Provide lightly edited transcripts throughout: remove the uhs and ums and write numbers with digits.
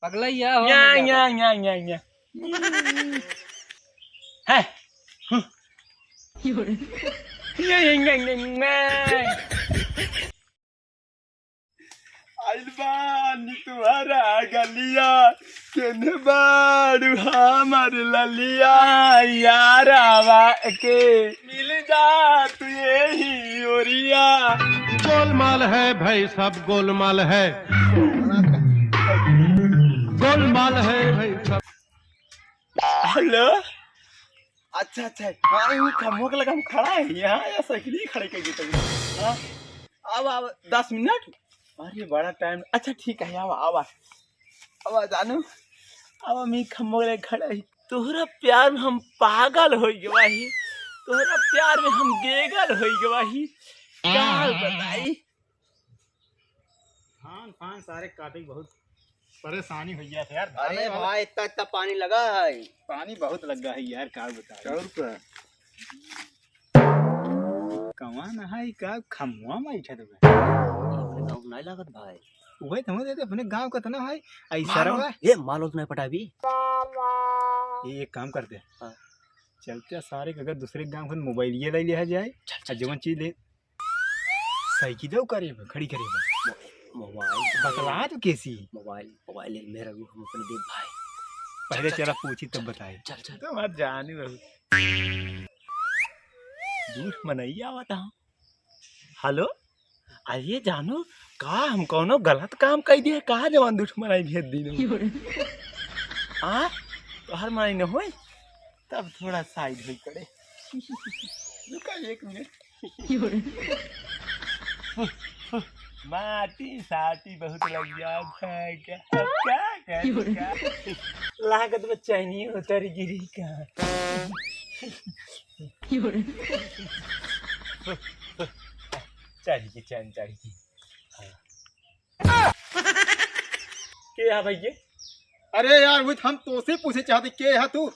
पगला ही है अलबानी तुम्हारा गलिया केने बाड़ू हमर ललिया यारावा के मिल जा तू यही ओरिया। गोलमाल है भाई, सब गोलमाल है, गोलमाल है भाई सब। हेलो, अच्छा अच्छा, हाँ यूँ खम्भों के लगा हम खड़ा है यहाँ या साइकिल ही खड़े कर देते। हाँ अब 10 मिनट, अरे बड़ा टाइम। अच्छा ठीक है, अब जानू, अब हम खम्भों के खड़ा है। तोहरा प्यार में हम पागल हो गए, तोहरा प्यार में हम गेगल हो गए, क्या बताई। खान खान सारे काटे बहुत परेशानी हो गया था यार। अरे भाई इतना इतना पानी लगा है, पानी बहुत लगा है यार, क्या बताए। कौन है का खमुआ में बैठा तो गाँव नहीं लागत भाई। वही तो देते अपने गांव का तना है ऐसा रहा। ये मालो तो नहीं पटाबी। ये एक काम करते हैं, हाँ। चलते सारे अगर दूसरे गांव को मोबाइल ये ले लिया जाए, जवन चीज ले साइकिल दो करे खड़ी करे मोबाइल बतला तो कैसी मोबाइल मेरा भी हम अपने देव भाई। पहले चला पूछी तब बताए। चल चल तो मत जानी दूर मनैया आवता। हेलो, आइए जानू, का हम कोनो गलत काम कर दिए, कहा जवान दुश्मनाई भेज दी आ तो हर मानी न होई, तब थोड़ा साइड हो करे। रुका 1 मिनट। माटी साटी बहुत लग गया था, क्या लागत बच्चा नहीं उतर गिरी का। चाहिए चैन चाहिए। के है भैया? अरे यार वो हम तो से पूछे चाहते के है तू?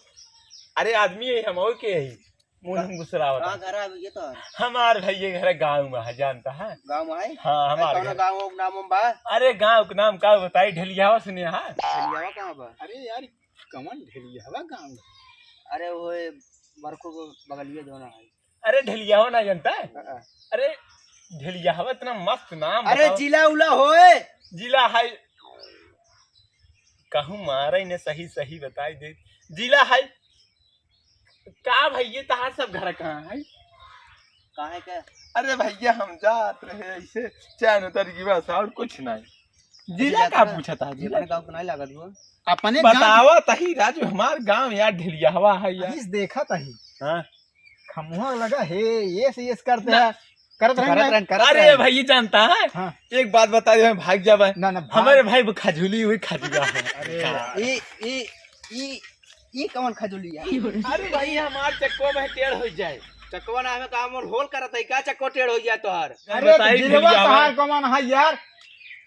अरे आदमी है हम, और के है मुंह हम गुस्सा कहाँ घर है ये तो? हमारे भैया घर गाँव में है, जानता है? गाँव में है? हाँ हमारे घर। गाँव का नाम बा? अरे गाँव का नाम का बताई, ढलियावा सुनिया है? ढलियावा कहाँ बा? अरे यार कमन ढेलिया हवा गाँव। अरे वो बरखो को बगलिए दोनों है। अरे ढलियावा ना जानता है? अरे ढलियावा इतना मस्त नाम। अरे जिला उला होए? जिला है कहूँ मारे ने सही सही बताई दे। जिला है का भैया, तहार सब घर कहाँ है? कहाँ है क्या? अरे भैया हम जात रहे ऐसे, चैन उतर की बस, और कुछ नहीं। जिला का पूछा था? जिला गाँव को नहीं लागत वो? अपने बतावा तही राजू, हमार गांव यार ढिलियावा है यार। इस देखा तही हाँ खमुआ लगा है, ये से ये करते हैं करत अरे भाई जानता है? हाँ। एक बात बता दे, भाग जा भाई। ना हमारे भाई खजूली हुई खजुआ है। अरे ये कौन खजूली है? अरे भाई हमार चक्को में टेढ़ हो जाए। चकवा ना हमें काम और होल करत है, क्या चक्को टेढ़ हो गया तोहार? अरे जिलवा कहाँ कमान है यार?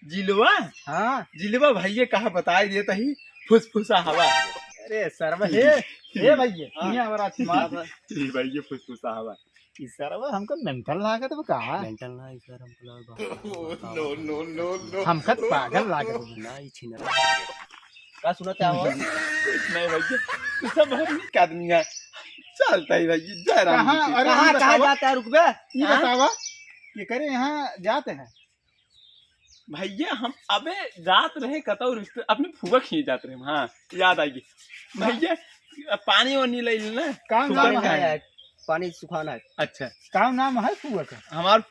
जिलवा? हाँ जिलवा भैया कहा बताई देता ही, फुसफुसा हवा। अरे सर्व हे भैया ये हमारा अच्छी बात है। ये भैया फुसफुसा हवा। इस सर्व हमको मेंटल लागत है कहा? मेंटल ना सर हमको नो नो नो नो, हमको पागल लागत है ना ही छीन का सुनत है वो? कुछ नहीं भैया, तू सब बहुत आदमी है, चलता ही भैया। जय राम जी की। अरे कहाँ जाता है? रुक बे, ये बतावा ये करे यहाँ जाते हैं भैया हम अबे जात रहे कतौ रिश्ते अपने फुआ खिए जाते रहे। हाँ याद आएगी भैया, पानी वानी ले लेना। काम नाम है, पानी सुखाना है। अच्छा काम नाम है फुआ का? हमार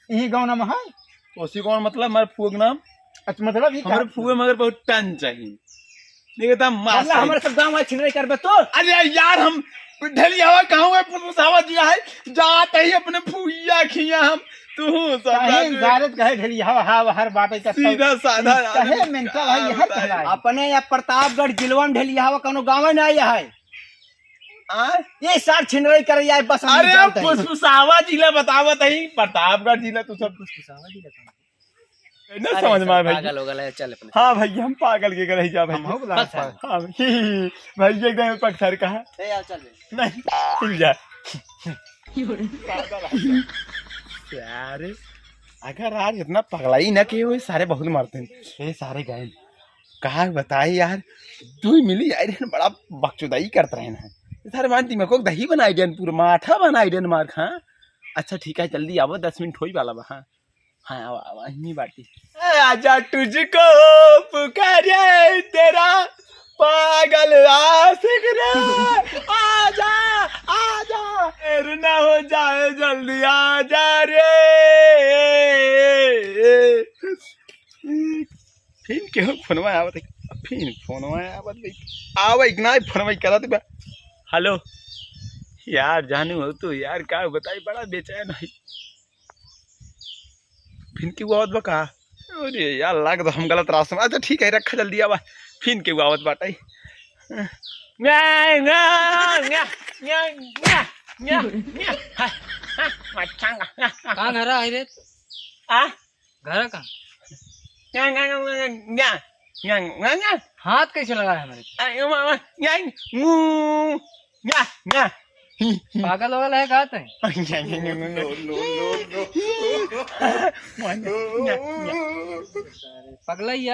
यही गाँव नाम है? उसी कौन मतलब हमारे फुआ का नाम? अच्छा मतलब ये हमारे फुआ मगर बहुत टन चाहिए, नहीं कहता मासा। हमारे सब गाँव में छिन कर बे तो। अरे यार हम ढलियावा कहूँ फुसफुसावा दिया है, जाते ही अपने फुइया खिया हम। तू जारत कहे ढेली हवा हर बात का सीधा साधा कहे मेंटल है यह कहलाए। अपने या प्रतापगढ़ जिलवा में ढेली हवा कोनो गाँव में नहीं है। ये सार छिनरई कर जाए बस। अरे फुसफुसावा जिला बतावत है, प्रतापगढ़ जिला। तू सब फुसफुसावा जिला का ना समझ में भाई। पागल हो गया, चल अपने। हाँ भैया हम पागल के करे जा भाई। हाँ भैया एकदम पत्थर का है। चल नहीं हिल जा यार। अगर आज इतना पगलाई ना किए हुए सारे बहुत मारते हैं। ये सारे गए कहा बताई यार, तू ही मिली यार, बड़ा बकचोदाई करता रहे ना सर। मानती मेरे को दही बनाई देन, पूरा माठा बनाई देन मार। हाँ अच्छा ठीक है, जल्दी आओ, 10 मिनट हो ही वाला बा। हाँ हाँ आओ आओ, इन्हीं बाटी। आजा तुझको पुकारे तेरा पागल आशिक रे, आजा आजा, देर ना हो जाए जल्दी आजा रे। फिर केहू फोनवा आवत है, फिर फोनवा आवत भाई, आवा इतना ही फोनवा करत बा। हेलो यार जानू हो तो यार, का बताई बड़ा बेचैन है। फिर क्यों आवत बा का? अरे यार लग तो हम गलत रास्ते में। अच्छा ठीक है रखा जल्दी आवा, फिर क्यों आवत बाटाई। कहाँ घर है रे? घर कहाँ? हाथ कैसे लगा है हमारे? पागल वगल है कहा है? पगला ही है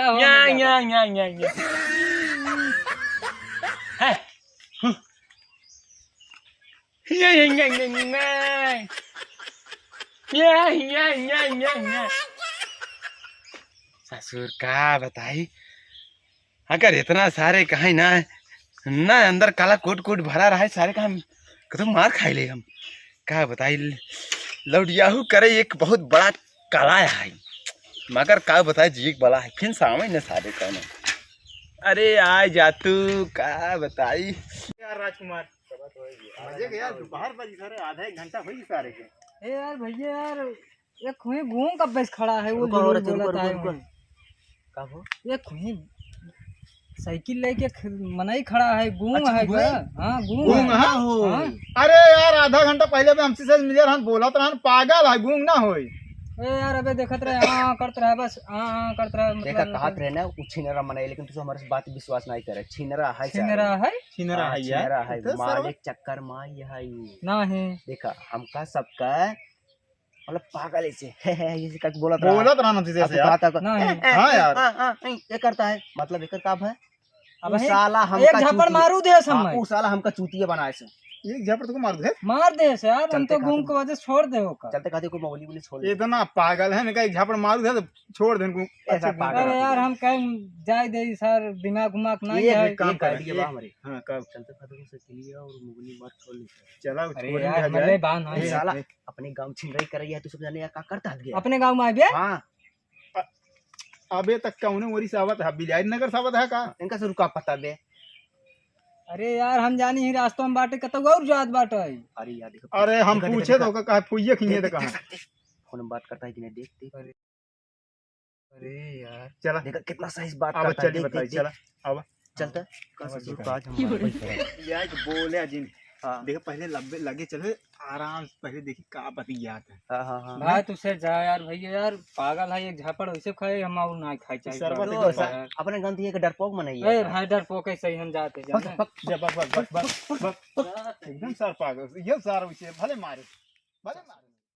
ससुर का बताई, अगर इतना सारे कहा ना ना अंदर काला कोट कोट भरा रहा है सारे का, हम कदम मार खाई ले हम। का बताई लौटियाहू करे एक बहुत बड़ा काला है, मगर का बताए जीक बला है। फिर सामने न सारे का ना, अरे आ जा तू, का बताई यार राजकुमार मजे के यार, दोपहर बज सारे आधा एक घंटा हुई सारे के। ए यार भैया यार, ये खुई घूम कब बस खड़ा है वो जरूर बोलता है। ये खुई साइकिल लेके मनाई खड़ा है, गूंग है क्या? हाँ गूंग है। हाँ। अरे यार आधा घंटा पहले भी हमसे से मिले रहन, बोला तो रहन पागल है, गूंग ना होई। ए यार अबे देखत रहे, हाँ करत रहे बस, हाँ करत रहे। देखा कहत रहे ना उ छिनरा मनाई, लेकिन तू हमारे बात विश्वास नहीं करे। छिनरा है, छिनरा है, छिनरा है यार, छिनरा है, तो मालिक चक्कर माई है ना है। देखा हमका सबका मतलब पागल ऐसे ऐसे करके बोला रहन हमसे से यार। ना है। हां यार ये करता है, मतलब एकर काम है। अब उ साला एक हमका झपड़ मारू दे समय, उ साला हमका चूतिया बनाए से। एक झपड़ तो मार दे, मार दे से यार, हम चलते तो घूम के वजह से छोड़ दे होगा। चलते कहते कोई मोबाइल बोली छोड़ दे। इतना पागल है ना, एक झपड़ मारू दे तो छोड़ दे इनको। ऐसा पागल अरे यार हम कहीं जाए दे सर, दिमाग घुमाक नहीं है। एक काम कर दिया बा हमारे। हां कब चलते कहते से चलिए और मोबाइल मत छोड़ ले। चला अरे छोड़ यार दिया मले जाए। बान है साला अपने गांव छिनराई कर रही है, तू सब जाने का करता है गया। अपने गांव में आबे। हां अबे तक का उन्हें वरी सावत है, बिलाई नगर सावत है का? इनका से रुका पता बे। अरे यार हम जानी ही रास्तों में बाटे कतो और जात बाटे। अरे यार देखो, अरे हम पूछे तो कहा फुइये खिए तो कहा। फोन में बात करता है कि नहीं, देख देख। अरे यार चला देखा कितना सही से बात अब करता है। चलिए देख बताइए, देख चला अब चलता है। आज हम यार बोले अजिन। हां देखो पहले लंबे लगे चले आराम से, पहले देखी का बतियात है। हां हां भाई तुझसे जा यार भैया यार, पागल है एक झापड़ वैसे खाए, हम और ना खाई चाहिए शरबत यार। एकदम अपने गांव की एक डरपोक मनाई ए है। भाई डर पोके सही हम जाते जाते। जब बक एकदम सर पागल, ये सारा विषय भले मारे भले मारे।